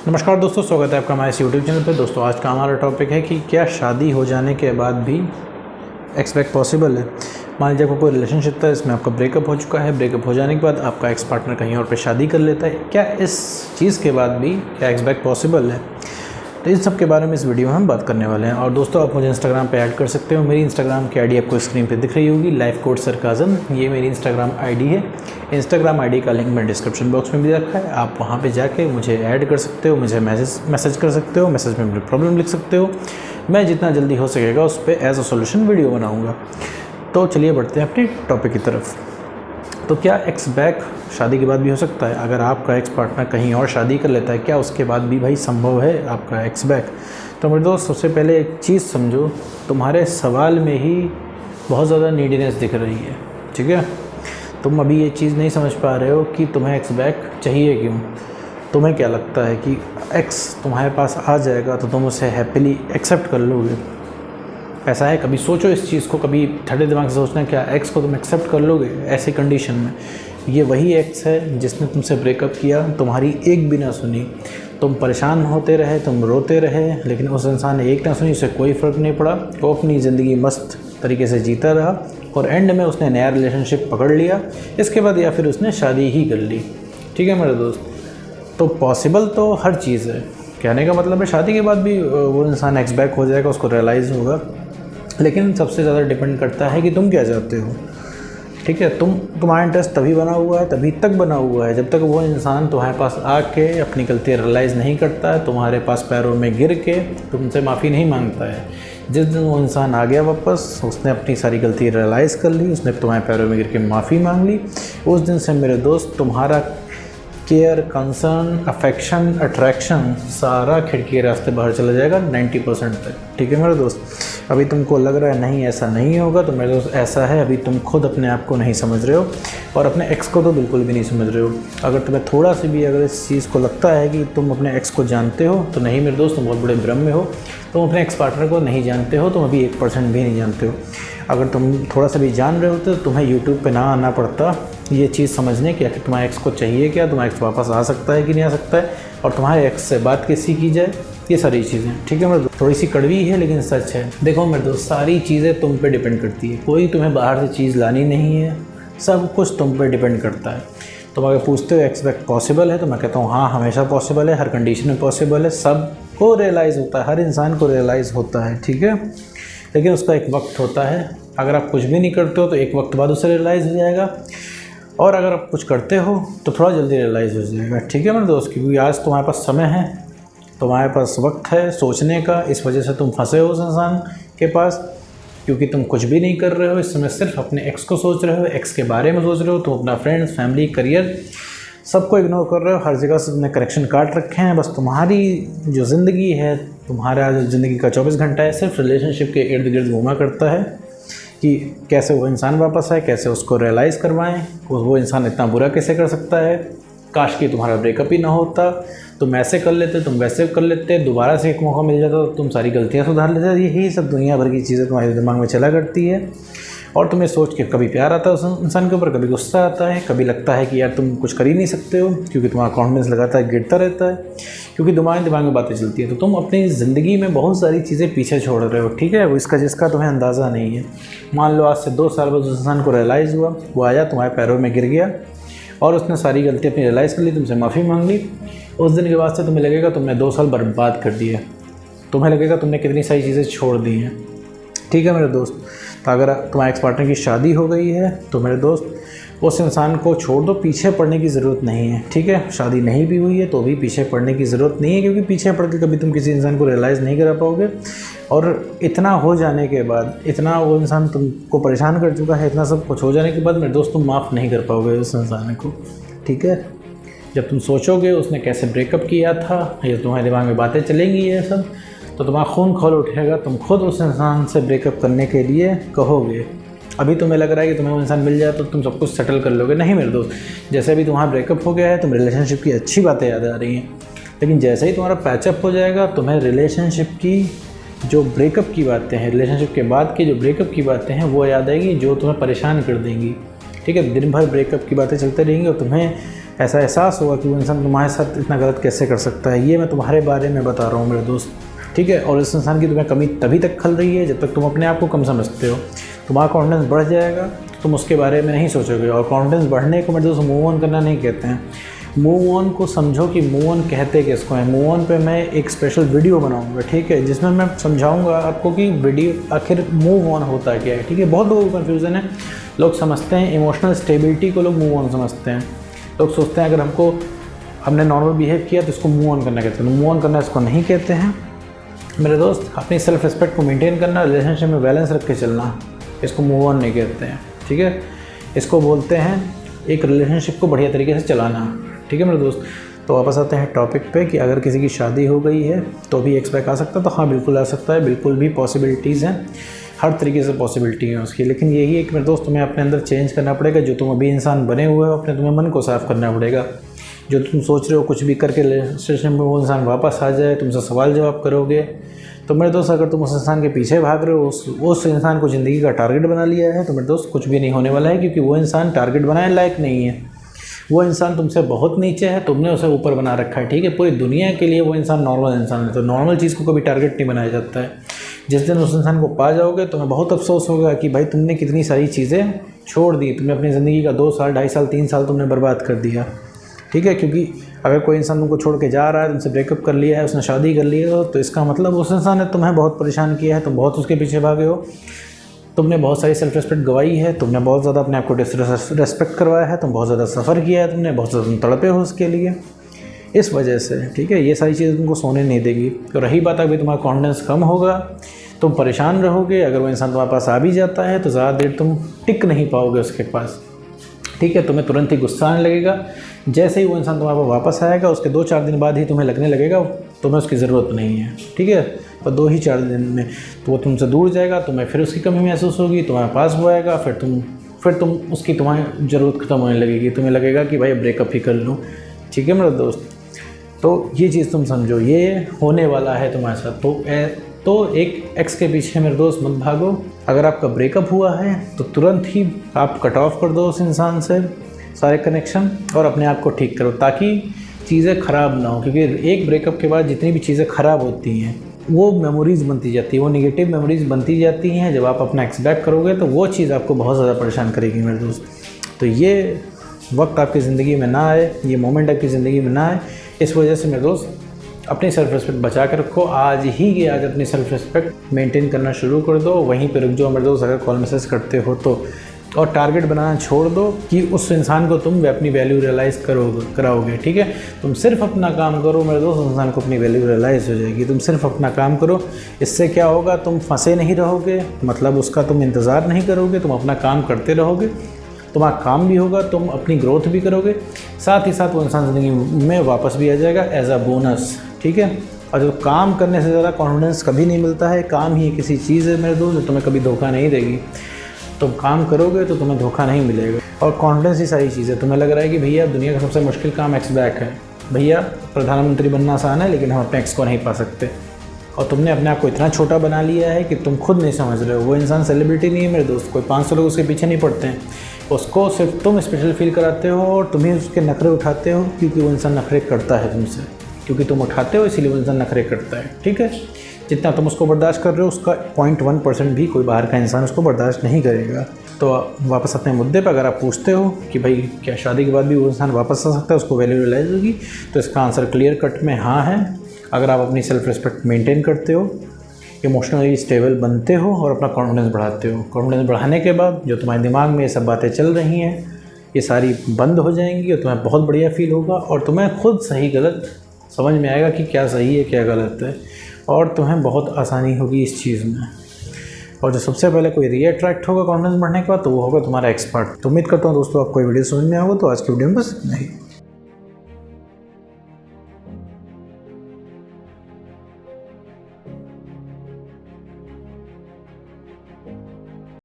नमस्कार दोस्तों, स्वागत है आपका हमारे इस यूट्यूब चैनल पर। दोस्तों आज का हमारा टॉपिक है कि क्या शादी हो जाने के बाद भी एक्सपेक्ट पॉसिबल है। मान लीजिए आपको कोई रिलेशनशिप था, इसमें आपका ब्रेकअप हो चुका है। ब्रेकअप हो जाने के बाद आपका एक्स पार्टनर कहीं और पे शादी कर लेता है, क्या इस चीज़ के बाद भी क्या एक्सपेक्ट पॉसिबल है? तो इन सब के बारे में इस वीडियो में हम बात करने वाले हैं। और दोस्तों आप मुझे इंस्टाग्राम पे ऐड कर सकते हो। मेरी इंस्टाग्राम की आईडी आपको स्क्रीन पे दिख रही होगी, लाइफ कोड सरकाज़म, ये मेरी इंस्टाग्राम आईडी है। इंस्टाग्राम आईडी का लिंक मैंने डिस्क्रिप्शन बॉक्स में भी रखा है, आप वहाँ पे जाके मुझे ऐड कर सकते हो, मुझे मैसेज कर सकते हो, मैसेज में अपनी प्रॉब्लम लिख सकते हो। मैं जितना जल्दी हो सकेगा उस पर एज अ सोल्यूशन वीडियो बनाऊँगा। तो चलिए बढ़ते हैं अपने टॉपिक की तरफ। तो क्या एक्स बैक शादी के बाद भी हो सकता है? अगर आपका एक्स पार्टनर कहीं और शादी कर लेता है, क्या उसके बाद भी भाई संभव है आपका एक्स बैक? तो मेरे दोस्त सबसे पहले एक चीज़ समझो, तुम्हारे सवाल में ही बहुत ज़्यादा नीडीनेस दिख रही है, ठीक है? तुम अभी ये चीज़ नहीं समझ पा रहे हो कि तुम्हें एक्स बैक चाहिए क्यों। तुम्हें क्या लगता है कि एक्स तुम्हारे पास आ जाएगा तो तुम उसे हैप्पीली एक्सेप्ट कर लोगे? ऐसा है? कभी सोचो इस चीज़ को, कभी ठंडे दिमाग से सोचना, क्या एक्स को तुम एक्सेप्ट कर लोगे ऐसी कंडीशन में? ये वही एक्स है जिसने तुमसे ब्रेकअप किया, तुम्हारी एक भी ना सुनी, तुम परेशान होते रहे, तुम रोते रहे, लेकिन उस इंसान ने एक ना सुनी, उसे कोई फ़र्क नहीं पड़ा। वो अपनी ज़िंदगी मस्त तरीके से जीता रहा और एंड में उसने नया रिलेशनशिप पकड़ लिया, इसके बाद या फिर उसने शादी ही कर ली, ठीक है मेरे दोस्त? तो पॉसिबल तो हर चीज़ है। कहने का मतलब है शादी के बाद भी वो इंसान एक्स बैक हो जाएगा, उसको रियलाइज़ होगा, लेकिन सबसे ज़्यादा डिपेंड करता है कि तुम क्या चाहते हो, ठीक है? तुम्हारा इंटरेस्ट तभी बना हुआ है, तभी तक बना हुआ है जब तक वो इंसान तुम्हारे पास आके अपनी गलती रियलाइज़ नहीं करता है, तुम्हारे पास पैरों में गिर के तुमसे माफ़ी नहीं मांगता है। जिस दिन वो इंसान आ गया वापस, उसने अपनी सारी गलती रियलाइज़ कर ली, उसने तुम्हारे पैरों में गिर के माफ़ी मांग ली, उस दिन से मेरे दोस्त तुम्हारा केयर, कंसर्न, अफेक्शन, अट्रैक्शन सारा खिड़की के रास्ते बाहर चला जाएगा 90% तक, ठीक है मेरे दोस्त? अभी तुमको लग रहा है नहीं ऐसा नहीं होगा, तो मेरे दोस्त ऐसा है। अभी तुम खुद अपने आप को नहीं समझ रहे हो और अपने एक्स को तो बिल्कुल भी नहीं समझ रहे हो। अगर तुम्हें थोड़ा सी भी अगर इस चीज़ को लगता है कि तुम अपने एक्स को जानते हो, तो नहीं मेरे दोस्त, तुम बहुत बड़े भ्रम में हो। तुम अपने एक्स पार्टनर को नहीं जानते हो, तुम अभी 1% भी नहीं जानते हो। अगर तुम थोड़ा सा भी जान रहे होते तो तुम्हें यूट्यूब पे ना आना पड़ता ये चीज़ समझने कि आखिर तुम्हारे एक्स को चाहिए क्या, तुम्हारा एक्स वापस आ सकता है कि नहीं आ सकता है, और तुम्हारे एक्स से बात कैसी की जाए, ये सारी चीज़ें, ठीक है मेरे दोस्त? थोड़ी सी कड़वी है लेकिन सच है। देखो मेरे दोस्त, सारी चीज़ें तुम पे डिपेंड करती है, कोई तुम्हें बाहर से चीज़ लानी नहीं है, सब कुछ तुम पे डिपेंड करता है। तुम अगर पूछते हो एक्सपेक्ट पॉसिबल है, तो मैं कहता हूँ हाँ, हमेशा पॉसिबल है, हर कंडीशन में पॉसिबल है, सबको रियलाइज़ होता है, हर इंसान को रियलाइज़ होता है, ठीक है? लेकिन उसका एक वक्त होता है। अगर आप कुछ भी नहीं करते हो तो एक वक्त बाद उसे रियलाइज़ हो जाएगा, और अगर आप कुछ करते हो तो थोड़ा जल्दी रियलाइज़ हो जाएगा, ठीक है मेरे दोस्त? क्योंकि आज तुम्हारे पास समय है, तुम्हारे पास वक्त है सोचने का, इस वजह से तुम फंसे हो उस इंसान के पास, क्योंकि तुम कुछ भी नहीं कर रहे हो इस समय, सिर्फ अपने एक्स को सोच रहे हो, एक्स के बारे में सोच रहे हो। तुम अपना फ्रेंड्स, फैमिली, करियर सबको इग्नोर कर रहे हो, हर जगह से तुमने करेक्शन काट रखे हैं। बस तुम्हारी जो ज़िंदगी है, तुम्हारा जो ज़िंदगी का 24 घंटा है, सिर्फ रिलेशनशिप के इर्द गिर्द घूमा करता है कि कैसे वो इंसान वापस आए, कैसे उसको रियलाइज़ करवाएं, वो इंसान इतना बुरा कैसे कर सकता है, काश कि तुम्हारा ब्रेकअप ही ना होता, तुम ऐसे कर लेते, तुम वैसे कर लेते, दोबारा से एक मौका मिल जाता तो तुम सारी गलतियां सुधार लेते। यही सब दुनिया भर की चीज़ें तुम्हारे दिमाग में चला करती है, और तुम्हें सोच के कभी प्यार आता है उस इंसान के ऊपर, कभी गुस्सा आता है, कभी लगता है कि यार तुम कुछ कर ही नहीं सकते हो, क्योंकि तुम्हारा कॉन्फिडेंस लगातार गिरता रहता है, क्योंकि दिमाग में बातें चलती हैं। तो तुम अपनी ज़िंदगी में बहुत सारी चीज़ें पीछे छोड़ रहे हो, ठीक है? वो इसका जिसका तुम्हें अंदाज़ा नहीं है। मान लो आज से 2 साल बाद उस इंसान को रियलाइज़ हुआ, वो आया, तुम्हारे पैरों में गिर गया और उसने सारी गलती अपनी रियलाइज़ कर ली, तुमसे माफ़ी मांग ली। उस दिन के बाद से तुम्हें लगेगा तुमने 2 साल बर्बाद कर दिए, तुम्हें लगेगा तुमने कितनी सारी चीज़ें छोड़ दी हैं, ठीक है मेरे दोस्त? तो अगर तुम्हारे एक्स पार्टनर की शादी हो गई है तो मेरे दोस्त उस इंसान को छोड़ दो, पीछे पड़ने की ज़रूरत नहीं है, ठीक है? शादी नहीं भी हुई है तो भी पीछे पड़ने की ज़रूरत नहीं है, क्योंकि पीछे पड़ के कभी तुम किसी इंसान को रियलाइज़ नहीं करा पाओगे। और इतना हो जाने के बाद, इतना वो इंसान तुमको परेशान कर चुका है, इतना सब कुछ हो जाने के बाद मेरे दोस्त तुम माफ़ नहीं कर पाओगे उस इंसान को, ठीक है? जब तुम सोचोगे उसने कैसे ब्रेकअप किया था, या तुम्हारे दिमाग में बातें चलेंगी ये सब, तो तुम्हारा खून खौल उठेगा, तुम खुद उस इंसान से ब्रेकअप करने के लिए कहोगे। अभी तुम्हें लग रहा है कि तुम्हें वो इंसान मिल जाए तो तुम सब कुछ सेटल कर लोगे, नहीं मेरे दोस्त। जैसे अभी तुम्हारा ब्रेकअप हो गया है, तुम रिलेशनशिप की अच्छी बातें याद आ रही हैं, लेकिन जैसे ही तुम्हारा पैचअप हो जाएगा, तुम्हें रिलेशनशिप की जो ब्रेकअप की बातें हैं, रिलेशनशिप के बाद की जो ब्रेकअप की बातें हैं वो याद आएगी, जो तुम्हें परेशान कर देंगी, ठीक है? दिन भर ब्रेकअप की बातें चलते रहेंगी और तुम्हें ऐसा एहसास होगा कि वो इंसान तुम्हारे साथ इतना गलत कैसे कर सकता है। ये मैं तुम्हारे बारे में बता रहा हूँ मेरे दोस्त, ठीक है। और इस इंसान की तुम्हें कमी तभी तक खल रही है जब तक तुम अपने आप को कम समझते हो। तुम्हारा कॉन्फिडेंस बढ़ जाएगा तो तुम उसके बारे में नहीं सोचोगे। और कॉन्फिडेंस बढ़ने को मेरे दोस्त मूव ऑन करना नहीं कहते हैं। मूव ऑन को समझो कि मूव ऑन कहते किसको हैं। मूव ऑन पे मैं एक स्पेशल वीडियो बनाऊंगा, ठीक है, जिसमें मैं समझाऊंगा आपको कि वीडियो आखिर मूव ऑन होता क्या है, ठीक है। बहुत लोगों को कन्फ्यूज़न है। लोग समझते हैं इमोशनल स्टेबिलिटी को लोग मूव ऑन समझते हैं। लोग सोचते हैं अगर हमने नॉर्मल बिहेव किया तो इसको मूव ऑन करना कहते हैं। मूव ऑन करना इसको नहीं कहते हैं मेरे दोस्त। अपनी सेल्फ रिस्पेक्ट को मेंटेन करना, रिलेशनशिप में बैलेंस रख के चलना, इसको मूव ऑन नहीं कहते हैं, ठीक है। इसको बोलते हैं एक रिलेशनशिप को बढ़िया तरीके से चलाना, ठीक है मेरे दोस्त। तो वापस आते हैं टॉपिक पे कि अगर किसी की शादी हो गई है तो भी एक्सपेक्ट आ सकता है, तो हाँ बिल्कुल आ सकता है, बिल्कुल भी पॉसिबिलिटीज़ हैं, हर तरीके से पॉसिबिलिटी है उसकी। लेकिन यही है कि मेरे दोस्त तुम्हें अपने अंदर चेंज करना पड़ेगा। जो तुम अभी इंसान बने हुए हो अपने तुम्हें मन को साफ़ करना पड़ेगा। जो तुम सोच रहे हो कुछ भी करके रिलेशनशिप में वो इंसान वापस आ जाए, तुमसे सवाल जवाब करोगे, तो मेरे दोस्त अगर तुम उस इंसान के पीछे भाग रहे हो, उस इंसान को ज़िंदगी का टारगेट बना लिया है, तो मेरे दोस्त कुछ भी नहीं होने वाला है। क्योंकि वो इंसान टारगेट बनाने लायक नहीं है। वो इंसान तुमसे बहुत नीचे है, तुमने उसे ऊपर बना रखा है, ठीक है। पूरी दुनिया के लिए वो इंसान नॉर्मल इंसान है। तो नॉर्मल चीज़ को कभी टारगेट नहीं बनाया जाता है। जिस दिन उस इंसान को पा जाओगे तुम्हें बहुत अफसोस होगा कि भाई तुमने कितनी सारी चीज़ें छोड़ दी। तुमने अपनी ज़िंदगी का 2 साल, 2.5 साल, 3 साल तुमने बर्बाद कर दिया, ठीक है। क्योंकि अगर कोई इंसान तुमको छोड़ के जा रहा है, तुमसे ब्रेकअप कर लिया है, उसने शादी कर ली है, तो इसका मतलब उस इंसान ने तुम्हें बहुत परेशान किया है। तुम बहुत उसके पीछे भागे हो, तुमने बहुत सारी सेल्फ रिस्पेक्ट गवाई है, तुमने बहुत ज़्यादा अपने आप को डिसरेस्पेक्ट करवाया है, तुम बहुत ज़्यादा सफ़र किया है, तुमने बहुत ज़्यादा तड़पे हो उसके लिए, इस वजह से, ठीक है। ये सारी चीज़ें तुमको सोने नहीं देगी। तो रही बात अगर तुम्हारा कॉन्फिडेंस कम होगा, तुम परेशान रहोगे। अगर वो इंसान तुम्हारे पास आ भी जाता है तो ज़्यादा देर तुम टिक नहीं पाओगे उसके पास, ठीक है। तुम्हें तुरंत ही गुस्सा आने लगेगा। जैसे ही वो इंसान तुम्हारे पास वापस आएगा उसके 2-4 दिन बाद ही तुम्हें लगने लगेगा तुम्हें उसकी ज़रूरत नहीं है, ठीक है। पर 2 ही 4 दिन में तो वो तुमसे दूर जाएगा, तुम्हें फिर उसकी कमी महसूस होगी, तुम्हारे पास वो आएगा, फिर तुम उसकी तुम्हारी ज़रूरत ख़त्म होने लगेगी। तुम्हें लगेगा कि भाई ब्रेकअप ही कर लूँ, ठीक है मेरा दोस्त। तो ये चीज़ तुम समझो, ये होने वाला है तुम्हारे साथ। तो एक एक्स के पीछे मेरे दोस्त मत भागो। अगर आपका ब्रेकअप हुआ है तो तुरंत ही आप कट ऑफ कर दो उस इंसान से सारे कनेक्शन और अपने आप को ठीक करो, ताकि चीज़ें ख़राब ना हो। क्योंकि एक ब्रेकअप के बाद जितनी भी चीज़ें ख़राब होती हैं वो मेमोरीज़ बनती जाती है, वो नेगेटिव मेमोरीज़ बनती जाती हैं। जब आप अपना एक्स बैक करोगे तो वो चीज़ आपको बहुत ज़्यादा परेशान करेगी मेरे दोस्त। तो ये वक्त आपकी ज़िंदगी में ना आए, ये मोमेंट आपकी ज़िंदगी में ना आए। इस वजह से मेरे दोस्त अपनी सेल्फ रिस्पेक्ट बचा कर रखो। आज अपनी सेल्फ रिस्पेक्ट मेंटेन करना शुरू कर दो। वहीं पे रुक जाओ मेरे दोस्त अगर कॉल मैसेज करते हो तो। और टारगेट बनाना छोड़ दो कि उस इंसान को तुम अपनी वैल्यू रियलाइज़ कराओगे, ठीक है। तुम सिर्फ अपना काम करो मेरे दोस्त, उस इंसान को अपनी वैल्यू रियलाइज़ हो जाएगी। तुम सिर्फ अपना काम करो। इससे क्या होगा, तुम फंसे नहीं रहोगे, मतलब उसका तुम इंतज़ार नहीं करोगे, तुम अपना काम करते रहोगे, तुम्हारा काम भी होगा, तुम अपनी ग्रोथ भी करोगे, साथ ही साथ वो इंसान ज़िंदगी में वापस भी आ जाएगा एज अ बोनस, ठीक है। और जो काम करने से ज़्यादा कॉन्फिडेंस कभी नहीं मिलता है। काम ही किसी चीज़ है मेरे दोस्त जो तुम्हें कभी धोखा नहीं देगी। तुम काम करोगे तो तुम्हें धोखा नहीं मिलेगा। और कॉन्फिडेंस ही सारी चीज़ है। तुम्हें लग रहा है कि भैया दुनिया का सबसे मुश्किल काम एक्स बैक है, भैया प्रधानमंत्री बनना आसान है लेकिन हम अपने एक्स को नहीं पा सकते। और तुमने अपने आप को इतना छोटा बना लिया है कि तुम खुद नहीं समझ रहे हो। वो इंसान सेलिब्रिटी नहीं है मेरे दोस्त, कोई 500 लोग उसके पीछे नहीं पड़ते हैं। उसको सिर्फ तुम स्पेशल फील कराते हो और तुम ही उसके नखरे उठाते हो, क्योंकि वो इंसान नखरे करता है तुमसे, क्योंकि तुम उठाते हो इसीलिए वो इंसान नखरे करता है, ठीक है। जितना तुम उसको बर्दाश्त कर रहे हो उसका 0.1% भी कोई बाहर का इंसान उसको बर्दाश्त नहीं करेगा। तो वापस अपने मुद्दे पर अगर आप पूछते हो कि भाई क्या शादी के बाद भी वो इंसान वापस आ सकता है, उसको वैल्यू रियलाइज होगी, तो इसका आंसर क्लियर कट में हाँ है। अगर आप अपनी सेल्फ रिस्पेक्ट मेंटेन करते हो, इमोशनली स्टेबल बनते हो और अपना कॉन्फिडेंस बढ़ाते हो। कॉन्फिडेंस बढ़ाने के बाद जो तुम्हारे दिमाग में ये सब बातें चल रही हैं ये सारी बंद हो जाएंगी और तुम्हें बहुत बढ़िया फील होगा और तुम्हें खुद सही गलत समझ में आएगा कि क्या सही है क्या गलत है, और तुम्हें बहुत आसानी होगी इस चीज़ में। और जो सबसे पहले कोई रीअट्रैक्ट होगा कॉन्फिडेंस बढ़ने के बाद तो वो होगा तुम्हारा एक्सपर्ट। तो उम्मीद करता हूँ दोस्तों आपको ये वीडियो समझ में आएगा। तो आज की वीडियो में बस इतना ही।